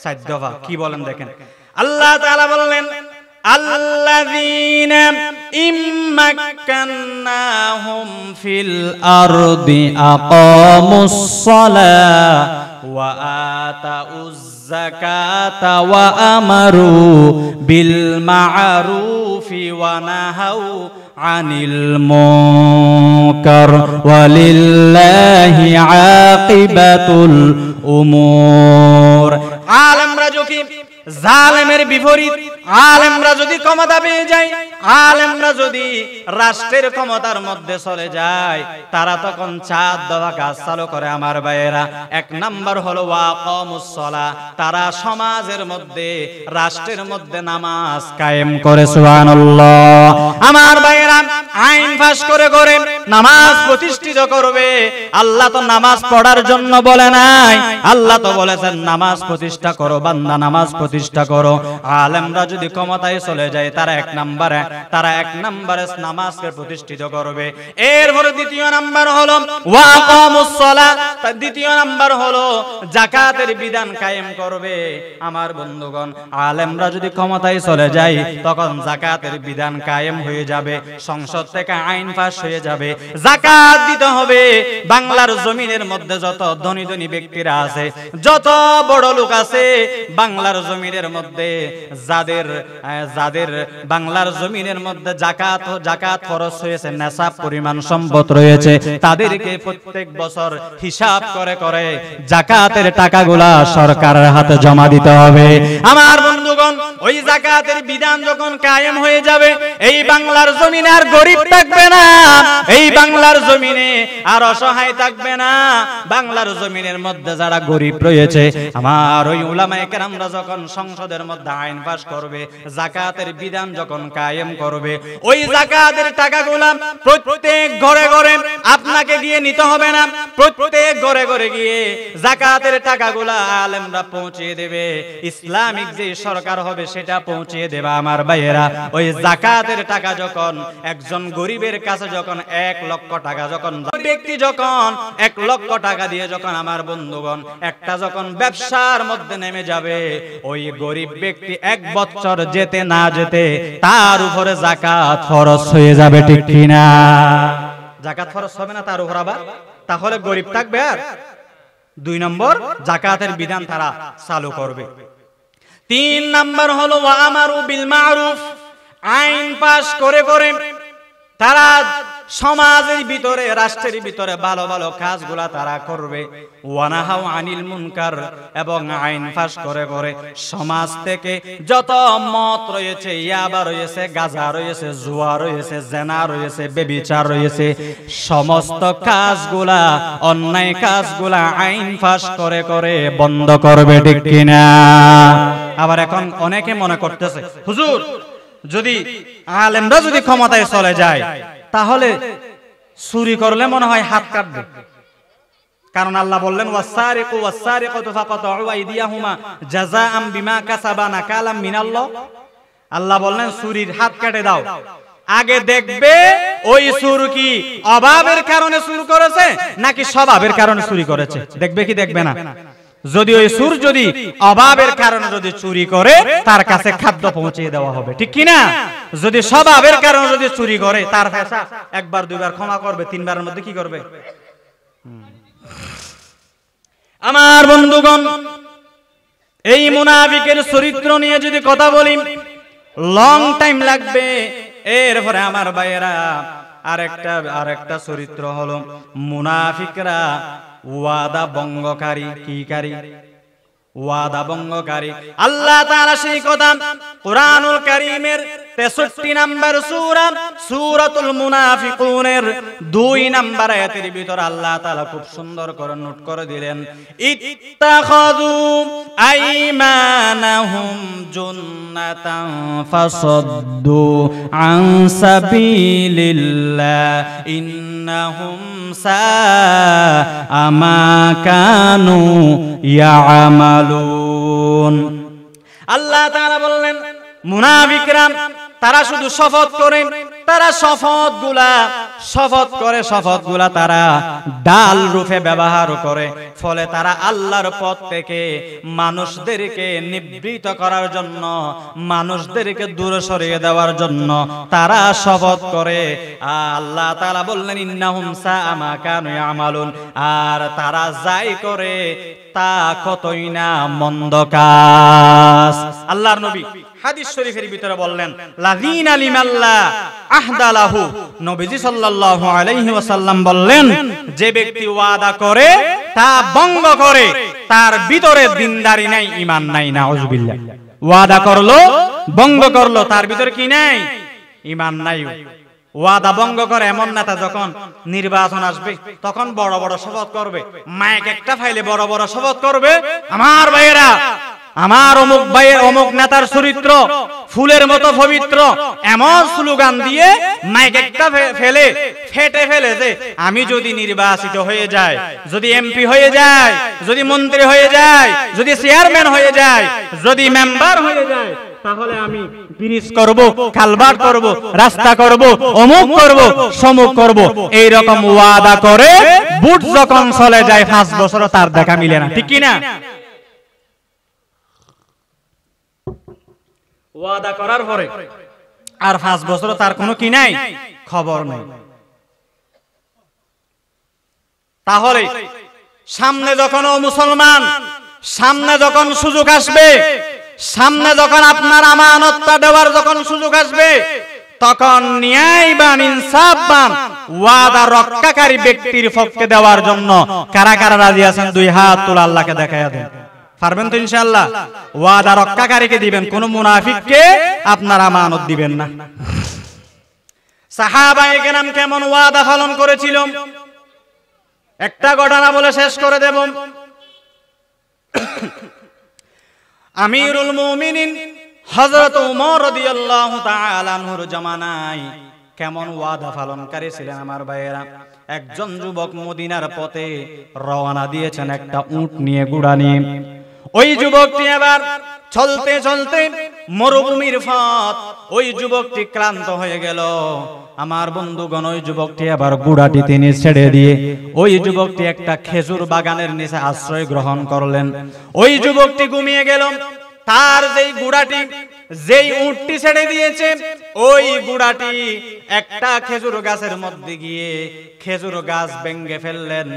4 দফা। কি বলেন দেখেন, আল্লাহ তাআলা বললেন আল্লাযীনা ইম্মাক্কান্নাহুম ফিল আরদি আকামুস সালাহ ওয়া আতাউজ যাকাতা ওয়া আমারু বিল মা'রুফি ওয়া নাহাউ আনিল মুনকার ওয়ালিল্লাহি আকিবাতুল উমুর। আলেমরা যদি জালেমের বিপরীত, আলেমরা যদি ক্ষমতা পেয়ে যায়, আলেমরা যদি রাষ্ট্রের ক্ষমতার মধ্যে চলে যায়, তারা তখন 4 দফা কাজ চালু করে আমার ভাইয়েরা। 1 নাম্বার হলো ওয়াকামুস সালাহ, তারা সমাজের মধ্যে রাষ্ট্রের মধ্যে নামাজ কায়েম করে। সুবহানাল্লাহ। আমার ভাইয়েরা, আইন পাস করে করে নামাজ প্রতিষ্ঠিত করবে। আল্লাহ তো নামাজ পড়ার জন্য বলে নাই, আল্লাহ তো বলেছেন নামাজ প্রতিষ্ঠা করো বান্দা, নামাজ প্রতিষ্ঠা করো। আলেমরা যদি ক্ষমতায় চলে যায়, তারা 1 নম্বরে নামাজকে প্রতিষ্ঠিত করবে। এরপরে 2 নাম্বার হলো ওয়াকামুস সালাহ, দ্বিতীয় নাম্বার হলো যাকাতের বিধান কায়েম করবে। আমার বন্ধুগণ, আলেমরা যদি ক্ষমতায় চলে যায়, তখন যাকাতের বিধান কায়েম হয়ে যাবে, সংসদ থেকে আইন পাস হয়ে যাবে, যাকাত দিতে হবে। বাংলার জমিনের মধ্যে যত ধনী ধনী ব্যক্তিরা আছে, যত বড় লোক আছে, বাংলার জমিনের মধ্যে যাদের বাংলার জমিনের মধ্যে যাকাত খরচ হয়েছে, নেশাব পরিমাণ সম্পদ রয়েছে, তাদেরকে প্রত্যেক বছর হিসাব করে করে যাকাতের টাকাগুলা সরকারের হাতে জমা দিতে হবে। আমার বন্ধুগণ, ওই যাকাতের বিধান যখন কায়েম হয়ে যাবে, এই বাংলার জমিনে আর গরিব থাকবে না, এই বাংলার জমিনে আর অসহায় থাকবে না। বাংলার জমিনের মধ্যে যারা গরিব রয়েছে, আমার ওই উলামায়ে কেরামরা যখন সংসদের মধ্যে আইন পাস করবে, যাকাতের বিধান যখন কায়েম করবে, ওই যাকাতের টাকাগুলা প্রত্যেক ঘরে ঘরে আপনাকে গিয়ে নিতে হবে না, প্রত্যেক ঘরে ঘরে গিয়ে যাকাতের টাকাগুলা আলেমরা পৌঁছিয়ে দেবে। ইসলামিক যে সরকার হবে সেটা পৌঁছিয়ে দেবে। আমার ভাইয়েরা, ওই যাকাতের টাকা যখন একজন গরিবের কাছে যখন 1 লক্ষ টাকা, যখন ব্যক্তি যখন 1 লক্ষ টাকা দিয়ে যখন আমার বন্ধুগণ একটা যখন ব্যবসার মধ্যে নেমে যাবে, ওই গরিব ব্যক্তি 1 বছর যেতে না যেতে তার উপরে যাকাত ফরজ হয়ে যাবে। ঠিক কিনা? যাকাত ফরজ হবে না তার উপর আবার, তাহলে গরিব থাকবে। আর 2 নম্বর, যাকাতের বিধান তারা চালু করবে। 3 নাম্বার হলো ওয়া আমারু বিল মা'রুফ, আইন পাস করে করে তারা সমাজের ভিতরে, রাষ্ট্রের ভিতরে ভালো ভালো কাজগুলা তারা করবে। ওয়া নাহাউ আনিল মুনকার, এবং আইন পাস করে করে সমাজ থেকে যত মদ রয়েছে, ইয়াবা রয়েছে, গাঁজা রয়েছে, জুয়া রয়েছে, জেনা রয়েছে, ব্যভিচার রয়েছে, সমস্ত কাজগুলা, অন্যায় কাজগুলা আইন পাস করে করে বন্ধ করবে। ঠিক কিনা? আবার এখন অনেকে মনে করতেছে, হুজুর, যদি আলেমরা যদি ক্ষমতায় চলে যায়, তাহলে চুরি করলে মনে হয় হাত কাটবে। কারণ আল্লাহ বললেন ওয়াসারিকু ওয়াসারিকাতু ফাকাতউ আইদিয়াহুমা জাযাআম বিমা কাসাবা নাকালাম মিনাল্লাহ। আল্লাহ বললেন চুরির হাত কেটে দাও। আগে দেখবে ওই চোর কি অভাবের কারণে চুরি করেছে নাকি স্বভাবের কারণে চুরি করেছে, দেখবে কি দেখবে না? যদি ওই চোর যদি অভাবের কারণে যদি চুরি করে, তার কাছে খাদ্য পৌঁছে দেওয়া হবে। ঠিক কিনা? যদি স্বভাবের কারণে যদি চুরি করে, তার পেশা 1 বার 2 বার ক্ষমা করবে, 3 বারের মধ্যে কি করবে? আমার বন্ধুগণ, এই মুনাফিকের চরিত্র নিয়ে যদি কথা বলি, লং টাইম লাগবে। এরপরে আমার ভাইয়েরা, আরেকটা চরিত্র হলো মুনাফিকরা ওয়াদা ভঙ্গকারী। কিকারী? ওয়াদা ভঙ্গকারী। আল্লাহ তাআলা সেই কথা কোরআনুল কারীমের 63 নম্বর সূরা সূরাতুল মুনাফিকুনের 2 নম্বর আয়াতের ভিতর আল্লাহ তাআলা খুব সুন্দর করে নোট করে দিলেন, ইত্তাখাযু আইমানাহুম জুন্নাতান ফাসাদ্দু আন সাবিলিল্লাহ ইন্নাহুম সাআ মা কানু ইয়ামালুন। আল্লাহ তাআলা বললেন মুনাফিকরা তারা শুধু শপথ করে, তারা শপথগুলা তারা ডাল রূপে ব্যবহার করে, ফলে তারা আল্লাহর পথ থেকে মানুষদেরকে নিবৃত করার জন্য, মানুষদেরকে দূরে সরিয়ে দেওয়ার জন্য তারা শপথ করে। আল্লাহ তাআলা বললেন ইন্নাহুম সাআ মা কানু ইয়ামালুন, আর তারা যাই করে তা কতই না মন্দ কাজ। আল্লাহর নবী হাদিস শরীফের ভিতরে বললেন লাযিনা লিমাল্লাহ আহদালাহু, নবীজি সাল্লাল্লাহু আলাইহি ওয়াসাল্লাম বললেন যে ব্যক্তি ওয়াদা করে তা ভঙ্গ করে তার ভিতরে দিনদারি নাই, ঈমান নাই। নাউযুবিল্লাহ। ওয়াদা করলো, ভঙ্গ করলো, তার ভিতরে কি নাই? ঈমান নাই। ওয়াদা ভঙ্গ করে এমন নেতা যখন নির্বাচন আসবে তখন বড় বড় শপথ করবে, মাইক একটা ফাইলে বড় বড় শপথ করবে, আমার ভাইয়েরা, আমার অমুক ভাইয়ের অমুক নেতার চরিত্র ফুলের মতো পবিত্র, এমন স্লোগান দিয়ে মাইক একটা ফেটে ফেলে যে আমি যদি নির্বাচিত হয়ে যাই, যদি এমপি হয়ে যায়, যদি মন্ত্রী হয়ে যায়, যদি চেয়ারম্যান হয়ে যায়, যদি মেম্বার হয়ে যায়, তাহলে আমি ব্রিজ করব, কালভার্ট করব, রাস্তা করব, অমুক করব, সমুক করব। এই রকম ওয়াদা করে বুট যখন চলে যায় 5 বছর তার দেখা মিলে না, ঠিক কি না? ওয়াদা করার পরে আর 5 বছর তার কোনো কি নাই, খবর নেই। তাহলে সামনে যখন ও মুসলমান, সামনে যখন সুযোগ আসবে, সামনে যখন আপনার আমানতটা দেওয়ার যখন সুযোগ আসবে, তখন ন্যায়বান, ইনসাফবান, ওয়াদা রক্ষাকারী ব্যক্তির পক্ষে দেওয়ার জন্য কারা কারা রাজি আছেন? 2 হাত তুলে আল্লাহকে দেখাইয়া দেন। পারবেন তো ইনশাআল্লাহ? ওয়াদা রক্ষাকারীকে দিবেন, কোন মুনাফিককে আপনার আমানত দিবেন না। সাহাবায়ে কেরাম কেমন ওয়াদা পালন করেছিল একটা ঘটনা বলে শেষ করে দেব। আমিরুল মুমিনিন হযরত ওমর রাদিয়াল্লাহু তাআলা আনহুর জামানায় কেমন ওয়াদা পালনকারী ছিলেন আমার ভাইয়েরা। একজন যুবক মদিনার পথে রওনা দিয়েছেন একটা উট নিয়ে, ঘোড়া নিয়ে। ওই যুবকটি আবার চলতে চলতে মরুভূমির পথ, ওই যুবকটি ক্লান্ত হয়ে গেল। আমার বন্ধুগণ, ওই যুবকটি আবার ঘোড়াটি তিনি ছেড়ে দিয়ে ওই যুবকটি একটা খেজুর বাগানের নিচে আশ্রয় গ্রহণ করলেন। ওই যুবকটি ঘুমিয়ে গেল। তার যেই ঘোড়াটি, যেই উটটি ছেড়ে দিয়েছে, ওই ঘোড়াটি একটা খেজুর গাছের মধ্যে গিয়ে খেজুর গাছ ভেঙে ফেললেন।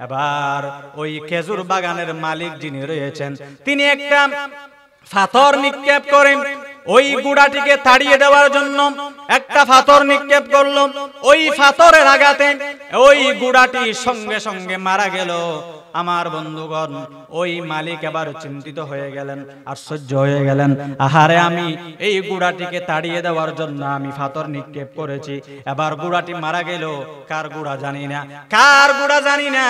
এবার ওই খেজুর বাগানের মালিক যিনি রয়েছেন তিনি একটা পাথর নিক্ষেপ করেন। ওই ঘোড়াটিকে তাড়িয়ে দেওয়ার জন্য একটা পাথর নিক্ষেপ করলো। ওই পাথরের আঘাতে ওই ঘোড়াটি সঙ্গে সঙ্গে মারা গেল। আমার বন্ধুগণ, ওই মালিক এবার চিন্তিত হয়ে গেলেন, আশ্চর্য হয়ে গেলেন। আহারে, আমি এই ঘোড়াটিকে তাড়িয়ে দেওয়ার জন্য আমি পাথর নিক্ষেপ করেছি, এবার ঘোড়াটি মারা গেল। কার ঘোড়া জানি না, কার ঘোড়া জানি না।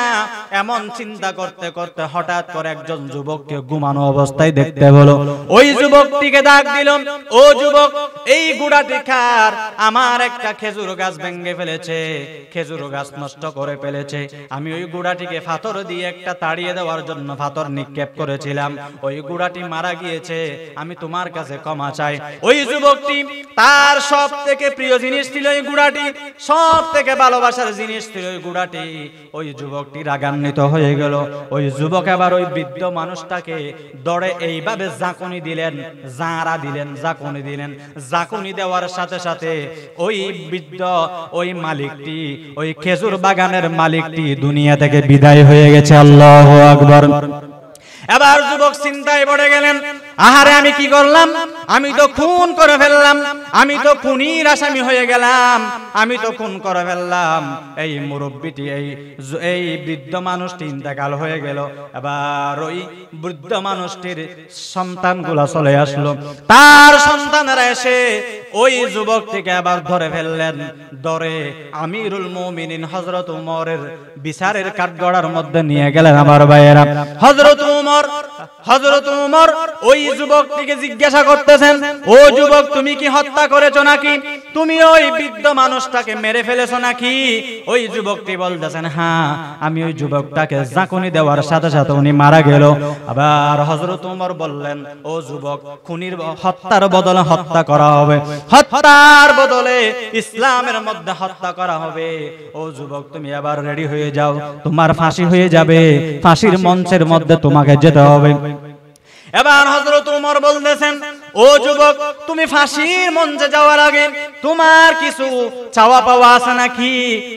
এমন চিন্তা করতে করতে হঠাৎ করে একজন যুবককে ঘুমানো অবস্থায় দেখতে হলো। ওই যুবকটিকে ডাক দিল, ও যুবক, এই ঘোড়াটি কার? আমার একটা খেজুর গাছ ভেঙে ফেলেছে, খেজুর গাছ নষ্ট করে ফেলেছে। আমি ওই ঘোড়াটিকে পাথর দিয়ে একটা তাড়িয়ে দেওয়ার জন্য পাথর নিক্ষেপ করেছিলাম, ওই ঘোড়াটি মারা গিয়েছে, আমি তোমার কাছে ক্ষমা চাই। ওই যুবকটি, তার সব থেকে প্রিয় জিনিস ছিল এই ঘোড়াটি, সব থেকে ভালোবাসার জিনিস ছিল ওই ঘোড়াটি। ওই যুবকটি রাগান্বিত হয়ে গেল। ওই যুবক আবার ওই বৃদ্ধ মানুষটাকে দড়ে এইভাবে ঝাঁকুনি দিলেন, জাঁরা দিলেন, ঝাঁকুনি দিলেন। ঝাঁকুনি দেওয়ার সাথে সাথে ওই বৃদ্ধ, ওই মালিকটি, ওই খেজুর বাগানের মালিকটি দুনিয়া থেকে বিদায় হয়ে গেছে। আল্লাহু আকবার। এবার যুবক চিন্তায় পড়ে গেলেন, আহারে, আমি কি করলাম? আমি তো খুন করে ফেললাম, আমি তো খুনির আসামি হয়ে গেলাম, আমি তো খুন করে ফেললাম। এই মুরব্বিটি, এই বৃদ্ধ মানুষটি ইন্তেকাল হয়ে গেল। এবার ওই বৃদ্ধ মানুষটির সন্তানগুলা চলে আসলো। তার সন্তানেরা এসে ওই যুবকটিকে আবার ধরে ফেললেন। ধরে আমিরুল মুমিনিন হযরত উমরের বিচারের কাঠগড়ার মধ্যে নিয়ে গেলেন। আমার ভাইয়েরা, হযরত উমর ওই যুবকটিকে জিজ্ঞাসা করতেছেন, ও যুবক, তুমি কি হত্যা করেছো নাকি? তুমি ওই বৃদ্ধ মানুষটাকে মেরে ফেলেছো নাকি? ওই যুবকটি বলতেছেন, হ্যাঁ, আমি ওই যুবকটাকে ঝাঁকুনি দেওয়ার সাথে সাথে উনি মারা গেল। আবার হযরত উমর বললেন, ও যুবক, খুনির হত্যার বদলে হত্যা করা হবে, হত্যার বদলে ইসলামের মধ্যে হত্যা করা হবে। ও যুবক, তুমি আবার রেডি হয়ে যাও, তোমার ফাঁসি হয়ে যাবে, ফাঁসির মঞ্চের মধ্যে তোমাকে যেতে হবে। এবার হযরত উমর বলতেছেন, ও যুবক, তুমি ফাঁসির মঞ্চে যাওয়ার আগে তোমার কিছু চাওয়া পাওয়া আছে নাকি?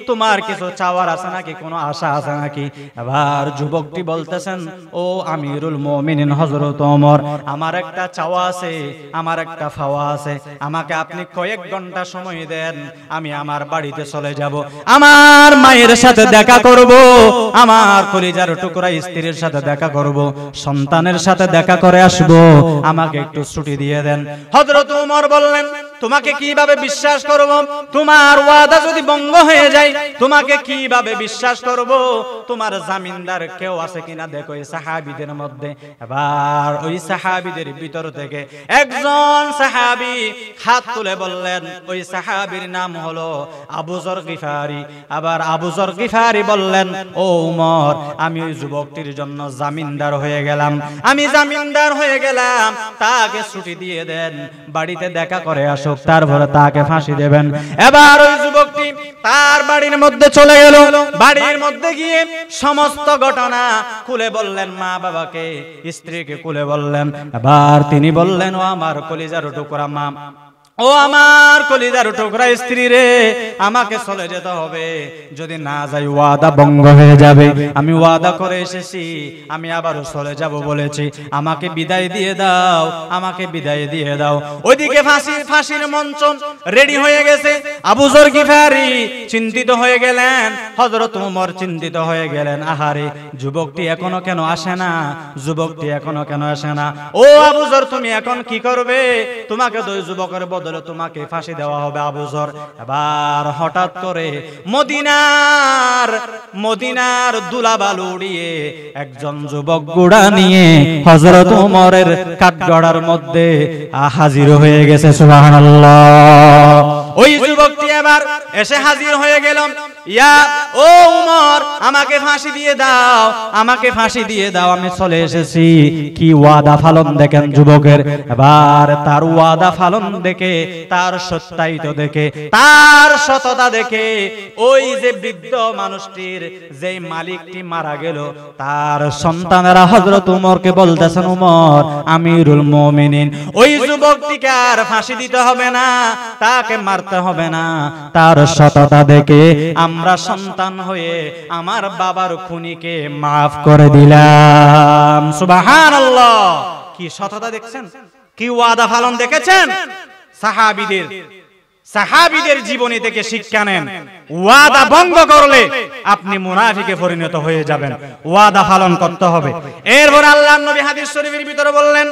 তোমার কিছু চাওয়ার আছে নাকি? কোনো আশা আছে নাকি? এবার যুবকটি বলতেছেন, ও আমিরুল মুমিনিন হযরত ওমর, আমার একটা চাওয়া আছে, আমার একটা পাওয়া আছে। আমাকে আপনি কয়েক ঘন্টা সময় দেন, আমি আমার বাড়িতে চলে যাব, আমার মায়ের সাথে দেখা করব, আমার কলিজার টুকরা স্ত্রীর সাথে দেখা করব, সন্তানের সাথে দেখা করে আসব, আমাকে একটু ছুটি দিয়ে দেন। হযরত উমর বললেন, তোমাকে কিভাবে বিশ্বাস করব? তোমার ওয়াদা যদি ভঙ্গ হয়ে যায় তোমাকে কিভাবে বিশ্বাস করব? তোমার জামিনদার কেউ আছে কিনা দেখো এই সাহাবীদের মধ্যে। এবার ওই সাহাবীদের ভিতর থেকে একজন সাহাবী হাত তুলে বললেন, ওই সাহাবীর নাম হলো আবু যর গিফারি। আবার আবু যর গিফারি বললেন, ও উমর, আমি ওই যুবকটির জন্য জামিনদার হয়ে গেলাম, আমি জামিনদার হয়ে গেলাম, তাকে ছুটি দিয়ে দেন, বাড়িতে দেখা করে আসুক, তারপরে তাকে ফাঁসি দেবেন। এবার ওই যুবকটি তার বাড়ির মধ্যে চলে গেল। বাড়ির মধ্যে গিয়ে সমস্ত ঘটনা খুলে বললেন মা বাবাকে, স্ত্রীকে খুলে বললেন। এবার তিনি বললেন, ও আমার কলিজার টুকরা মা, ও আমার কলিজার টুকরা স্ত্রী রে, আমাকে চলে যেতে হবে, যদি না যাই ওয়াদা ভঙ্গ হয়ে যাবে। আমি ওয়াদা করে এসেছি, আমি আবারও চলে যাব বলেছি, আমাকে বিদায় দিয়ে দাও, আমাকে বিদায় দিয়ে দাও। ওইদিকে ফাঁসির মঞ্চ রেডি হয়ে গেছে। আবু যর গিফারি চিন্তিত হয়ে গেলেন, হযরত ওমর চিন্তিত হয়ে গেলেন, আহারে, যুবকটি এখনো কেন আসে না, যুবকটি এখনো কেন আসে না? ও আবু যর, তুমি এখন কি করবে? তোমাকে দুই যুবকের বদলে তোমাকে ফাঁসি দেওয়া হবে আবু যর। এবার হঠাৎ করে মদিনার দুলাবালু উড়িয়ে একজন যুবক ঘোড়া নিয়ে হযরত ওমরের কাঠগড়ার মধ্যে হাজির হয়ে গেছে। সুবহানাল্লাহ। ওই যুবকটি এবার এসে হাজির হয়ে গেল। ইয়া ও উমর, আমাকে ফাঁসি দিয়ে দাও, আমাকে ফাঁসি দিয়ে দাও, আমি চলে এসেছি। কি ওয়াদা পালন দেখেন যুবকের। এবার তার ওয়াদা পালন দেখে, তার সত্যায়িত দেখে, তার সততা দেখে, ওই যে বৃদ্ধ মানুষটির যে মালিকটি মারা গেল, তার সন্তানেরা হযরত উমরকে বলতেছেন, উমর, আমিরুল মুমিনিন, ওই যুবকটিকে আর ফাঁসি দিতে হবে না, তাকে মারতে হবে না। তার সততা দেখে আমরা সন্তান হয়ে আমার বাবার খুনিকে মাফ করে দিলাম। সুবহানাল্লাহ। কি সততা দেখছেন, কি ওয়াদা পালন দেখেছেন। সাহাবীদের জীবনী থেকে শিক্ষা নেন। ওয়াদা ভঙ্গ করলে আপনি মুনাফিকে পরিণত হয়ে যাবেন। ওয়াদা পালন করতে হবে। এরপর আল্লাহর নবী হাদিস শরীফের ভিতরে বললেন,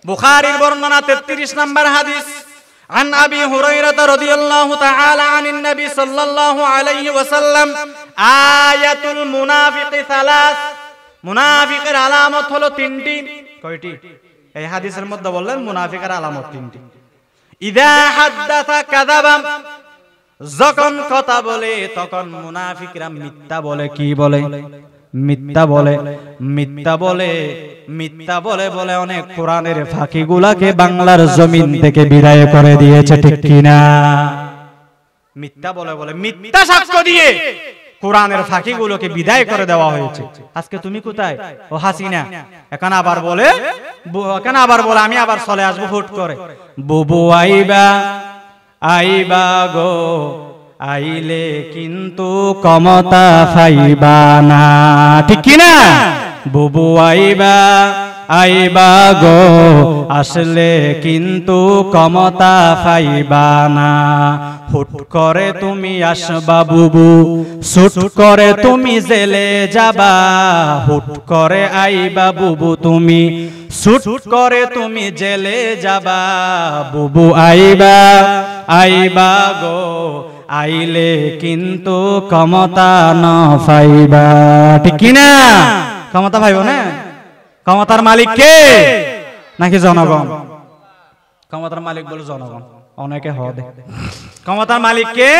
বুখারীর বর্ণনা 33 নম্বর হাদিস, عن أبي هريرة رضي الله تعالى عن النبي صلى الله عليه وسلم آية المنافق ثلاث। মুনাফিকের আলামত হলো তিনটি। কয়টি? এই হাদিসের মধ্যে বললেন মুনাফিকের আলামত তিনটি। ইযা হাদাসা কাযাবা, যখন কথা বলে তখন মুনাফিকরা মিথ্যা বলে। কি বলে? মিথ্যা বলে। মিথ্যা বলে, মিথ্যা বলে বলে অনেক কোরআনের ফাঁকিগুলাকে বাংলার জমিন থেকে বিদায় করে দিয়েছে, ঠিক কিনা? মিথ্যা বলে বলে, মিথ্যা সাক্ষ্য দিয়ে কোরআনের ফাঁকিগুলোকে বিদায় করে দেওয়া হয়েছে। আজকে তুমি কোথায়? ও হাসিনা। এখন আবার বলে আমি আবার চলে আসবো হুট করে। বুবু আইবা আইবা গো, আইলে কিন্তু ক্ষমতা পাইবা না, ঠিক কিনা? বুবু আইবা আইবা গো, আসলে কিন্তু ক্ষমতা পাইবা না। হুট করে তুমি আসবা বুবু, ছুট করে তুমি জেলে যাবা। হুট করে আইবা বুবু তুমি, ছুট করে তুমি জেলে যাবা। বুবু আইবা, আইবা গো, আইলে কিন্তু ক্ষমতা না পাইবা। ঠিক কিনা? ক্ষমতা পাইব না? ক্ষমতার মালিক কে? নাকি জনগণ? ক্ষমতার মালিক বলে জনগণ, অনেকে হদে। ক্ষমতার মালিক কে?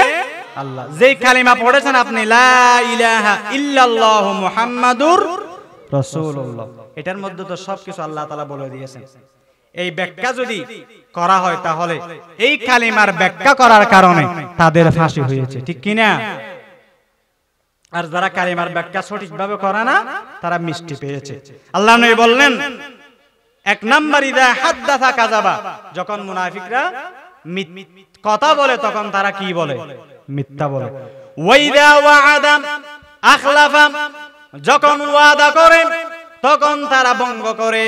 আল্লাহ। যেই কালিমা পড়েছেন আপনি, লা ইলাহা ইল্লাল্লাহু মুহাম্মাদুর রাসূলুল্লাহ, এটার মধ্যে তো সবকিছু আল্লাহ তাআলা বলে দিয়েছেন। এই ব্যাখ্যা যদি করা হয় তাহলে এই কালিমার ব্যাখ্যা করার কারণে তাদের ফাঁসি হয়েছে। ঠিক কিনা? আর যারা কালিমার ব্যাখ্যা সঠিকভাবে করে না তারা মিষ্টি পেয়েছে। আল্লাহ নবী বললেন, এক নাম্বার, ইদা হাদ্দাসা কাযাবা, যখন মুনাফিকরা কথা বলে তখন তারা কি বলে? মিথ্যা বলে। ওয়া ইদা ওয়াআদা আখলাফা, যখন ওয়াদা করে তখন তারা ভঙ্গ করে।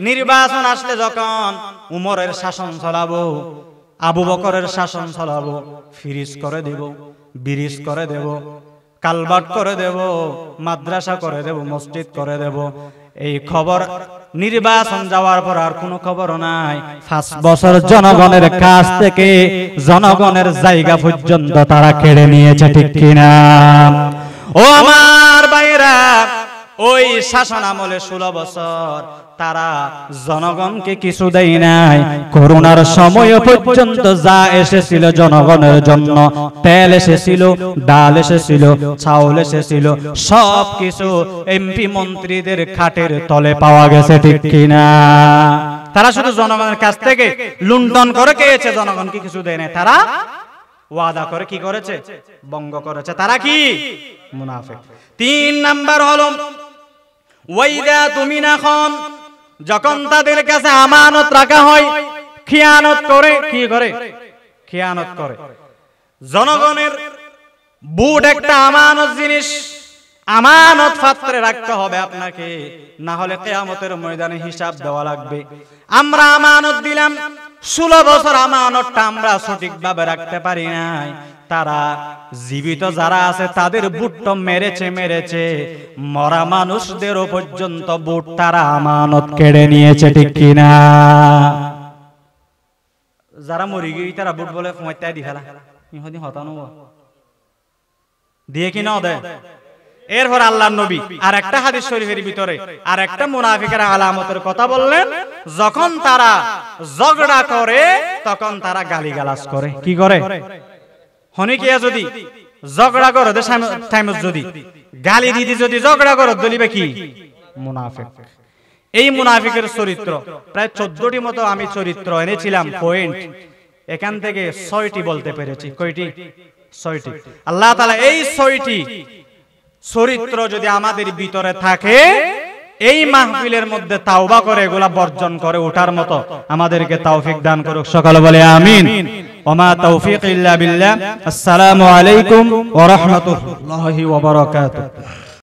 নির্বাচন আসলে যখন উমরের শাসন চালাবো, আবু বকরের শাসন চালাবো, ফ্রিজ করে দেব, ব্রিজ করে দেব, কালভার্ট করে দেব, মাদ্রাসা করে দেব, মসজিদ করে দেব। এই খবর নির্বাচন যাওয়ার পর আর কোনো খবর নাই। 5 বছর জনগণের কাছ থেকে জনগণের জায়গা পর্যন্ত তারা কেড়ে নিয়েছে। ঠিক কিনা? ও আমার ভাইরা, ওই শাসন আমলে 16 বছর তারা জনগণকে কিছু দেয় নাই। করোনার সময় পর্যন্ত যা এসেছিল জনগণের জন্য, তেল এসেছিল, ডাল এসেছিল, চাউল এসেছিল, সব কিছু এমপি মন্ত্রীদের খাটের তলে পাওয়া গেছে। ঠিক কিনা? তারা শুধু জনগণের কাছ থেকে লুণ্ঠন করে খেয়েছে, জনগণকে কিছু দেয় নাই। তারা ওয়াদা করে কি করেছে? ভঙ্গ করেছে। তারা কি? মুনাফিক। 3 নাম্বার হলো ওয়াইদা তুমিনা খান, যখন তাদের কাছে আমানত রাখা হয় খিয়ানত করে। কি করে? খিয়ানত করে। জনগণের বুট একটা আমানত জিনিস, আমানত পাত্রে রাখতে হবে আপনাকে, না হলে কিয়ামতের ময়দানে হিসাব দেওয়া লাগবে। আমরা আমানত দিলাম, 16 বছর আমানতটা আমরা সঠিকভাবে রাখতে পারি নাই। তারা জীবিত যারা আছে তাদের বুটটা মেরেছে, মরা মানুষদেরও পর্যন্ত বুট তারা আমানত কেড়ে নিয়েছে। ঠিক কিনা? যারা মরি গিয়ে তারা বুট বলে ফমাইতে দি ফেলা, ইহদি হতানো দিয়ে কি না দেয়। এরপর আল্লাহর নবী আর একটা হাদিস শরীফের ভিতরে আর একটা মুনাফিকের আলামতের কথা বললেন, যখন তারা ঝগড়া করে তখন তারা গালিগালাজ করে। কি করে? হনিকিয়া যদি ঝগড়া করো, যদি গালি দিদি যদি ঝগড়া করো, দলিবে কি? মুনাফিক। এই মুনাফিকের চরিত্র প্রায় 14টি মতো আমি চরিত্র এনেছিলাম পয়েন্ট, এখান থেকে 6টি বলতে পেরেছি। কয়টি? 6টি। আল্লাহ তাআলা এই 6টি চরিত্র যদি আমাদের ভিতরে থাকে, এই মাহফিলের মধ্যে তাওবা করে এগুলা বর্জন করে ওঠার মতো আমাদেরকে তৌফিক দান করুক। সকলে বলে আমিন। ওমা তৌফিক ইল্লা বিল্লাহ। আসসালামু আলাইকুম ওয়া রাহমাতুল্লাহি ওয়া বারাকাতুহু।